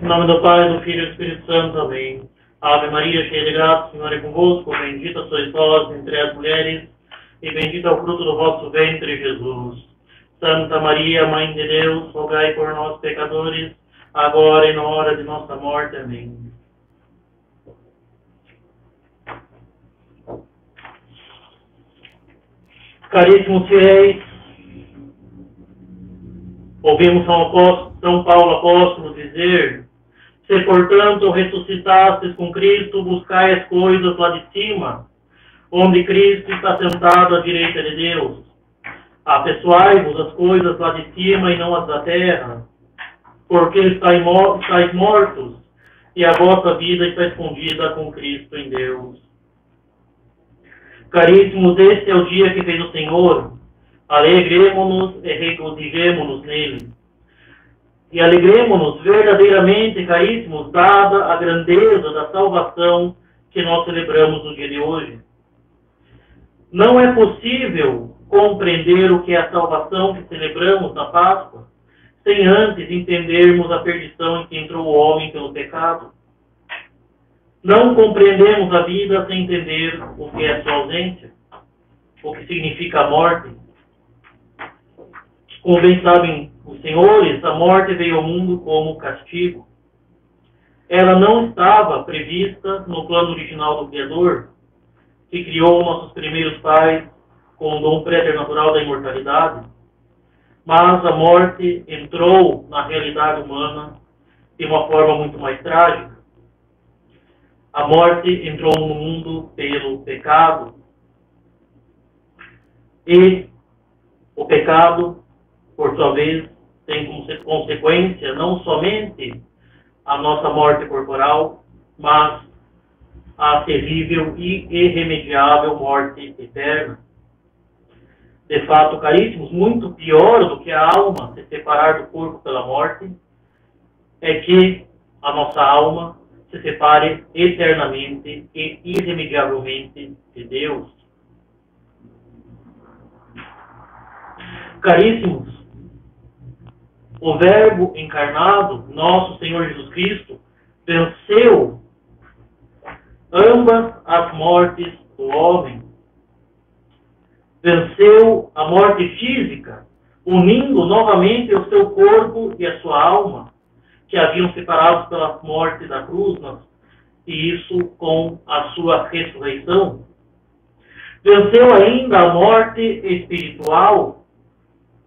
Em nome do Pai, do Filho e do Espírito Santo. Amém. Ave Maria, cheia de graça, o Senhor é convosco. Bendita sois vós entre as mulheres, e bendito é o fruto do vosso ventre, Jesus. Santa Maria, Mãe de Deus, rogai por nós, pecadores, agora e na hora de nossa morte. Amém. Caríssimos fiéis, ouvimos São Paulo apóstolo dizer: se portanto ressuscitastes com Cristo, buscai as coisas lá de cima, onde Cristo está sentado à direita de Deus. Apessoai-vos as coisas lá de cima e não as da terra, porque estáis mortos, e a vossa vida está escondida com Cristo em Deus. Caríssimos, este é o dia que fez o Senhor. Alegremo-nos e regozijemo-nos nele. E alegremo-nos verdadeiramente, caríssimos, dada a grandeza da salvação que nós celebramos no dia de hoje. Não é possível compreender o que é a salvação que celebramos na Páscoa sem antes entendermos a perdição em que entrou o homem pelo pecado. Não compreendemos a vida sem entender o que é a sua ausência, o que significa a morte. Como bem sabem os senhores, a morte veio ao mundo como castigo. Ela não estava prevista no plano original do Criador, que criou nossos primeiros pais com o dom préternatural da imortalidade, mas a morte entrou na realidade humana de uma forma muito mais trágica. A morte entrou no mundo pelo pecado. E o pecado, por sua vez, tem como consequência não somente a nossa morte corporal, mas a terrível e irremediável morte eterna. De fato, caríssimos, muito pior do que a alma se separar do corpo pela morte é que a nossa alma se separe eternamente e irremediavelmente de Deus. Caríssimos, o Verbo encarnado, nosso Senhor Jesus Cristo, venceu ambas as mortes do homem. Venceu a morte física, unindo novamente o seu corpo e a sua alma, que haviam separados pela morte da cruz, e isso com a sua ressurreição. Venceu ainda a morte espiritual,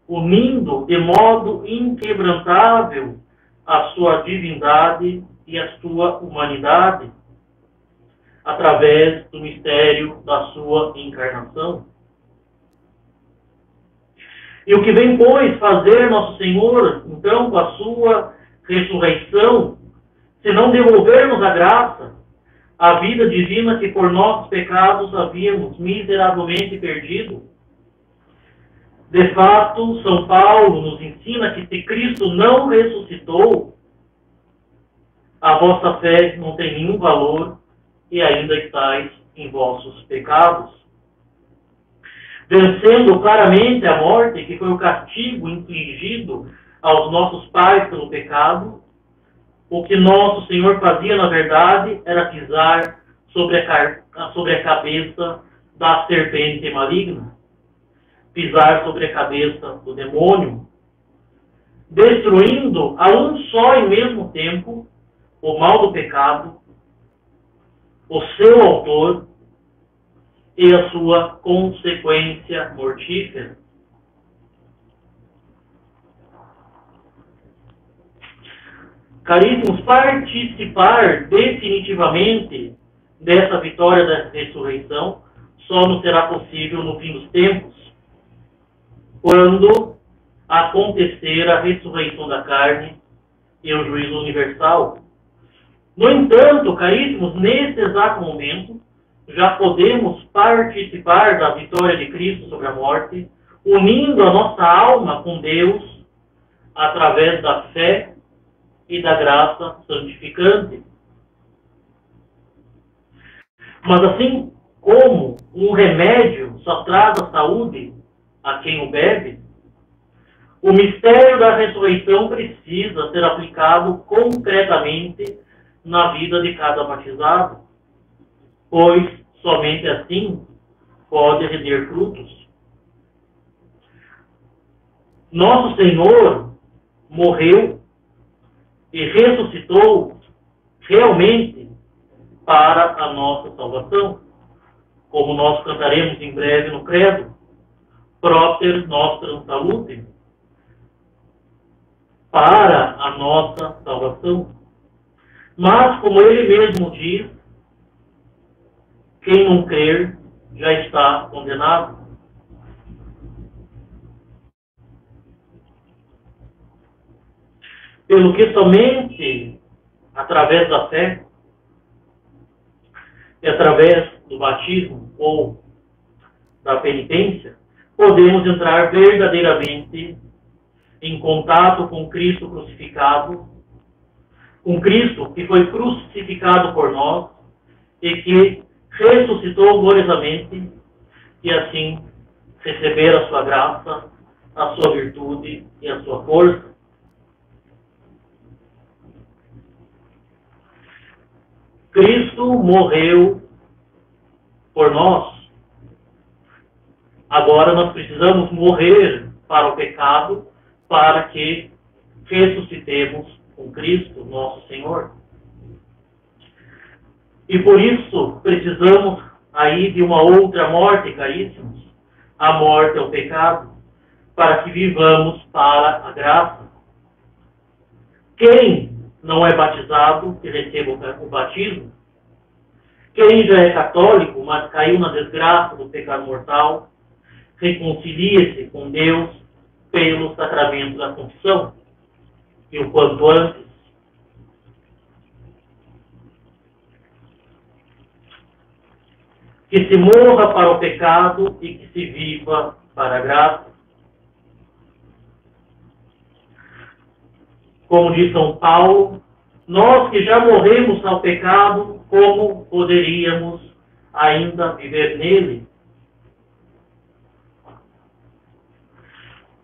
unindo de modo inquebrantável a sua divindade e a sua humanidade, através do mistério da sua encarnação. E o que vem, pois, fazer Nosso Senhor, então, com a sua ressurreição, se não devolvermos a graça, a vida divina que por nossos pecados havíamos miseravelmente perdido? De fato, São Paulo nos ensina que se Cristo não ressuscitou, a vossa fé não tem nenhum valor e ainda estáis em vossos pecados. Vencendo claramente a morte, que foi o castigo infligido aos nossos pais pelo pecado, o que nosso Senhor fazia, na verdade, era pisar sobre a cabeça da serpente maligna, pisar sobre a cabeça do demônio, destruindo a um só e mesmo tempo o mal do pecado, o seu autor e a sua consequência mortífera. Caríssimos, participar definitivamente dessa vitória da ressurreição só nos será possível no fim dos tempos, quando acontecer a ressurreição da carne e o juízo universal. No entanto, caríssimos, nesse exato momento, já podemos participar da vitória de Cristo sobre a morte, unindo a nossa alma com Deus através da fé e da graça santificante. Mas assim como um remédio só traz a saúde a quem o bebe, O mistério da ressurreição precisa ser aplicado concretamente na vida de cada batizado, pois somente assim pode render frutos. Nosso Senhor morreu e ressuscitou realmente para a nossa salvação, como nós cantaremos em breve no credo, Propter Nostram Salutem, para a nossa salvação. Mas, como ele mesmo diz, quem não crer já está condenado. Pelo que somente através da fé e através do batismo ou da penitência, podemos entrar verdadeiramente em contato com Cristo crucificado, com Cristo que foi crucificado por nós e que ressuscitou gloriosamente, e assim receber a sua graça, a sua virtude e a sua força. Cristo morreu por nós. Agora nós precisamos morrer para o pecado, para que ressuscitemos com Cristo, nosso Senhor. E por isso precisamos aí de uma outra morte, caríssimos, a morte ao pecado, para que vivamos para a graça. Quem não é batizado, que receba o batismo, quem já é católico, mas caiu na desgraça do pecado mortal, reconcilie-se com Deus pelo sacramento da confissão, e o quanto antes. Que se morra para o pecado e que se viva para a graça. Como diz São Paulo, nós que já morremos ao pecado, como poderíamos ainda viver nele?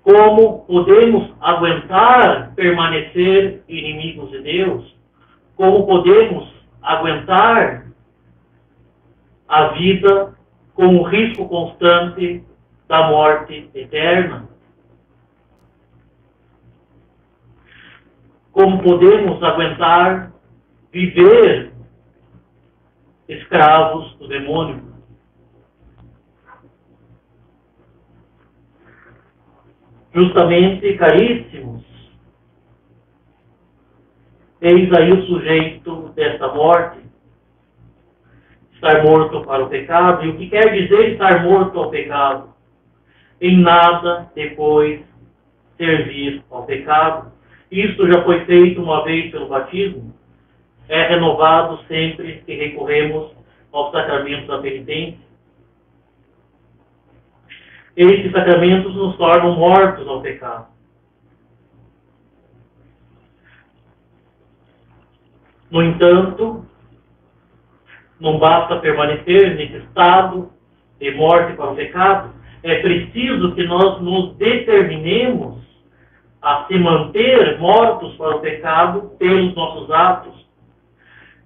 Como podemos aguentar permanecer inimigos de Deus? Como podemos aguentar a vida com o risco constante da morte eterna? Como podemos aguentar viver escravos do demônio? Justamente, caríssimos, eis aí o sujeito desta morte, estar morto para o pecado. E o que quer dizer estar morto ao pecado? Em nada depois servir ao pecado. Isto já foi feito uma vez pelo batismo, é renovado sempre que recorremos aos sacramentos da penitência. Estes sacramentos nos tornam mortos ao pecado. No entanto, não basta permanecer nesse estado de morte para o pecado, é preciso que nós nos determinemos a se manter mortos para o pecado pelos nossos atos,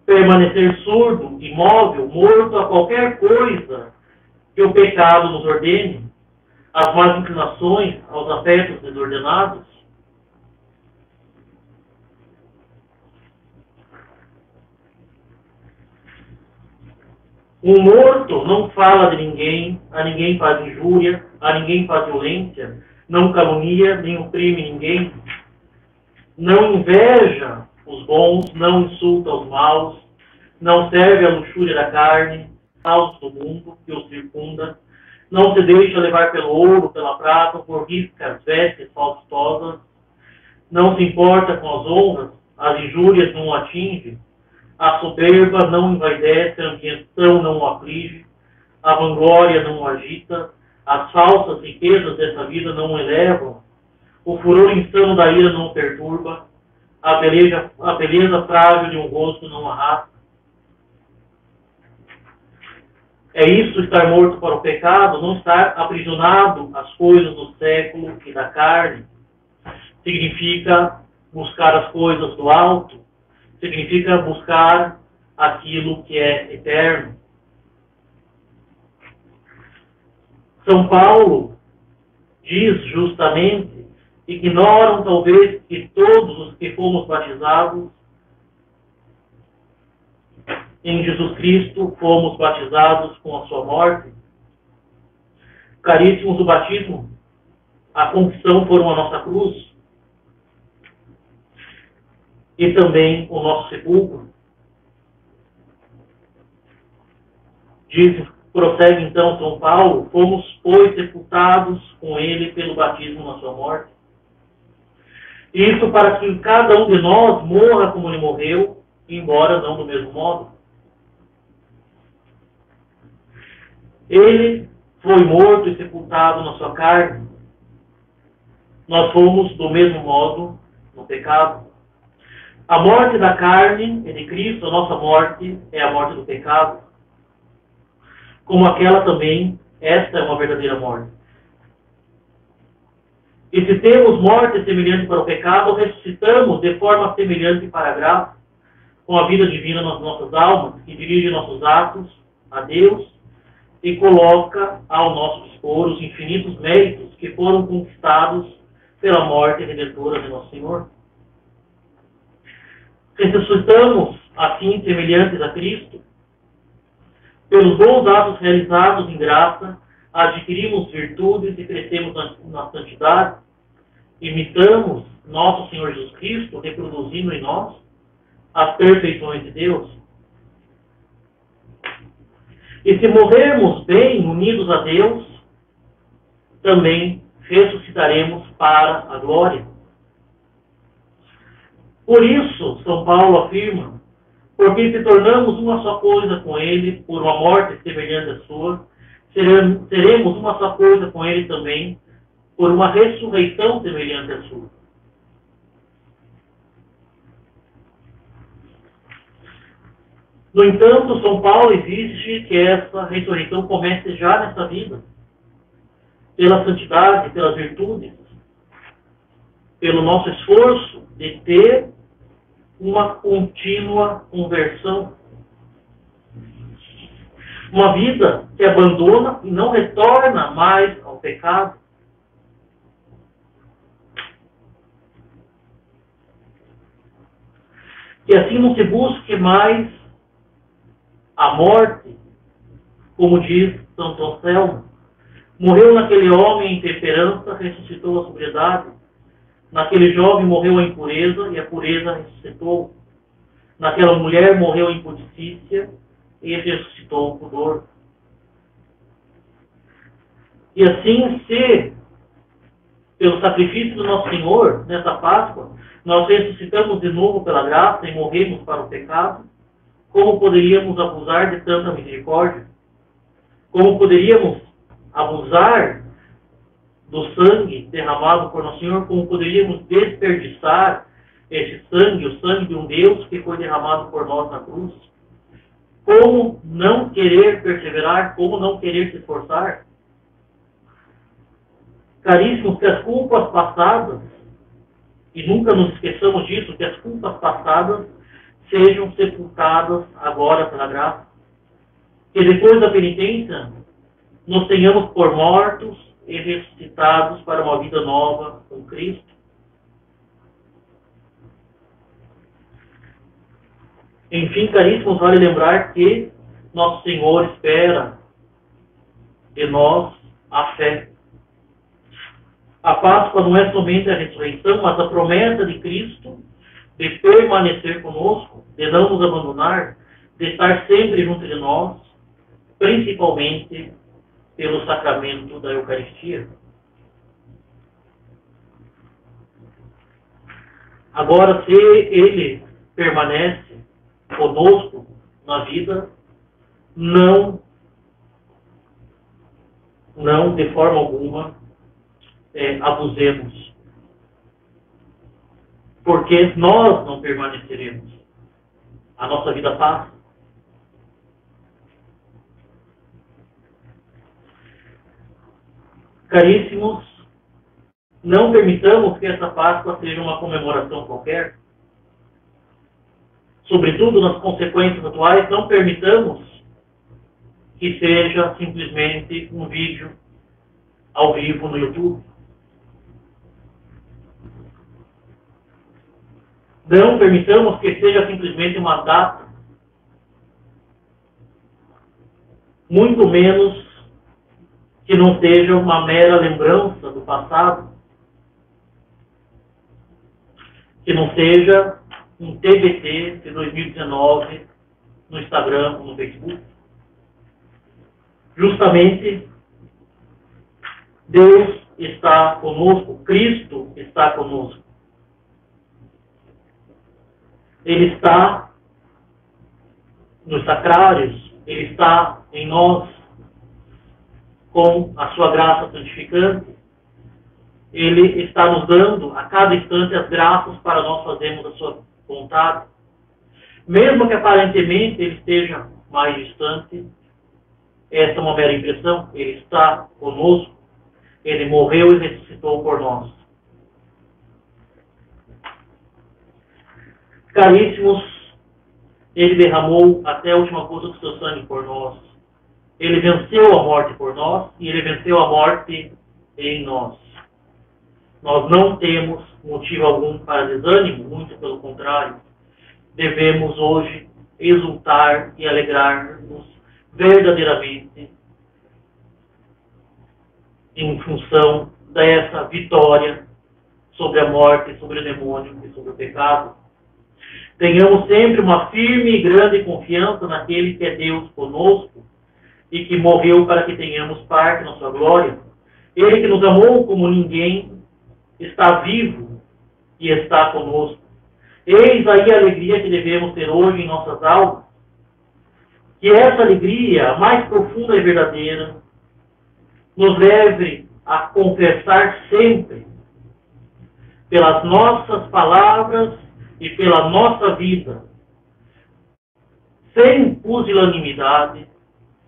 permanecer surdo, imóvel, morto a qualquer coisa que o pecado nos ordene, às más inclinações, aos afetos desordenados. Um morto não fala de ninguém, a ninguém faz injúria, a ninguém faz violência, não calunia, nem oprime ninguém, não inveja os bons, não insulta os maus, não serve à luxúria da carne, aos do mundo que os circunda, não se deixa levar pelo ouro, pela prata, por ricas vestes faustosas, não se importa com as honras, as injúrias não o atinge, a soberba não envaidece, a ambição não o aflige, a vanglória não o agita, as falsas riquezas dessa vida não o elevam, o furor insano da ira não o perturba, a beleza frágil de um rosto não o arrasta. É isso estar morto para o pecado, não estar aprisionado às coisas do século e da carne, significa buscar as coisas do alto, significa buscar aquilo que é eterno. São Paulo diz justamente: ignoram talvez que todos os que fomos batizados em Jesus Cristo fomos batizados com a sua morte. Caríssimos, o batismo, a confissão foram a nossa cruz e também o nosso sepulcro. Prossegue então São Paulo: fomos, pois, sepultados com ele pelo batismo na sua morte. Isso para que cada um de nós morra como ele morreu, embora não do mesmo modo. Ele foi morto e sepultado na sua carne. Nós fomos do mesmo modo no pecado. A morte da carne é de Cristo, a nossa morte é a morte do pecado. Como aquela também, esta é uma verdadeira morte. E se temos morte semelhante para o pecado, ressuscitamos de forma semelhante para a graça, com a vida divina nas nossas almas, que dirige nossos atos a Deus e coloca ao nosso dispor os infinitos méritos que foram conquistados pela morte redentora de nosso Senhor. Ressuscitamos, assim, semelhantes a Cristo. Pelos bons atos realizados em graça, adquirimos virtudes e crescemos na santidade. Imitamos nosso Senhor Jesus Cristo, reproduzindo em nós as perfeições de Deus. E se morrermos bem unidos a Deus, também ressuscitaremos para a glória. Por isso, São Paulo afirma: porque se tornamos uma só coisa com ele, por uma morte semelhante à sua, seremos uma só coisa com ele também, por uma ressurreição semelhante à sua. No entanto, São Paulo exige que essa ressurreição comece já nesta vida, pela santidade, pelas virtudes, pelo nosso esforço de ter uma contínua conversão. Uma vida que abandona e não retorna mais ao pecado. Que assim não se busque mais a morte, como diz Santo Anselmo. Morreu naquele homem a intemperança, ressuscitou a sobriedade. Naquele jovem morreu a impureza e a pureza ressuscitou. Naquela mulher morreu a impudicícia e ressuscitou o pudor. E assim, se, pelo sacrifício do nosso Senhor, nessa Páscoa, nós ressuscitamos de novo pela graça e morremos para o pecado, como poderíamos abusar de tanta misericórdia? Como poderíamos abusar do sangue derramado por nosso Senhor? Como poderíamos desperdiçar esse sangue, o sangue de um Deus que foi derramado por nós na cruz? Como não querer perseverar? Como não querer se esforçar? Caríssimos, que as culpas passadas, e nunca nos esqueçamos disso, que as culpas passadas sejam sepultadas agora pela graça. Que depois da penitência, nos tenhamos por mortos e ressuscitados para uma vida nova com Cristo. Enfim, caríssimos, vale lembrar que nosso Senhor espera de nós a fé. A Páscoa não é somente a ressurreição, mas a promessa de Cristo de permanecer conosco, de não nos abandonar, de estar sempre junto de nós, principalmente pelo sacramento da Eucaristia. Agora, se Ele permanece conosco na vida, não de forma alguma abusemos, porque nós não permaneceremos. A nossa vida passa. Caríssimos, Não permitamos que essa Páscoa seja uma comemoração qualquer. Sobretudo nas consequências atuais, não permitamos que seja simplesmente um vídeo ao vivo no YouTube. Não permitamos que seja simplesmente uma data, muito menos que não seja uma mera lembrança do passado, que não seja um TBT de 2019 no Instagram ou no Facebook. Justamente, Deus está conosco, Cristo está conosco. Ele está nos sacrários, Ele está em nós, com a sua graça santificante. Ele está nos dando a cada instante as graças para nós fazermos a sua vontade. Mesmo que aparentemente Ele esteja mais distante, essa é uma mera impressão. Ele está conosco. Ele morreu e ressuscitou por nós. Caríssimos, Ele derramou até a última gota do seu sangue por nós. Ele venceu a morte por nós e Ele venceu a morte em nós. Nós não temos motivo algum para desânimo, muito pelo contrário. Devemos hoje exultar e alegrar-nos verdadeiramente em função dessa vitória sobre a morte, sobre o demônio e sobre o pecado. Tenhamos sempre uma firme e grande confiança naquele que é Deus conosco e que morreu para que tenhamos parte na sua glória. Ele que nos amou como ninguém está vivo e está conosco. Eis aí a alegria que devemos ter hoje em nossas almas. Que essa alegria, a mais profunda e verdadeira, nos leve a confessar sempre, pelas nossas palavras e pela nossa vida, sem pusilanimidade,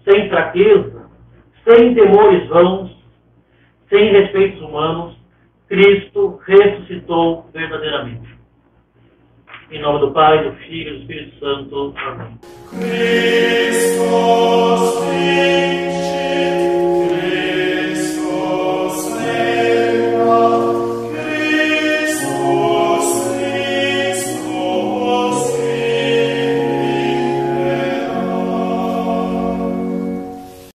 sem fraqueza, sem temores vãos, sem respeitos humanos, Cristo ressuscitou verdadeiramente. Em nome do Pai, do Filho e do Espírito Santo. Amém.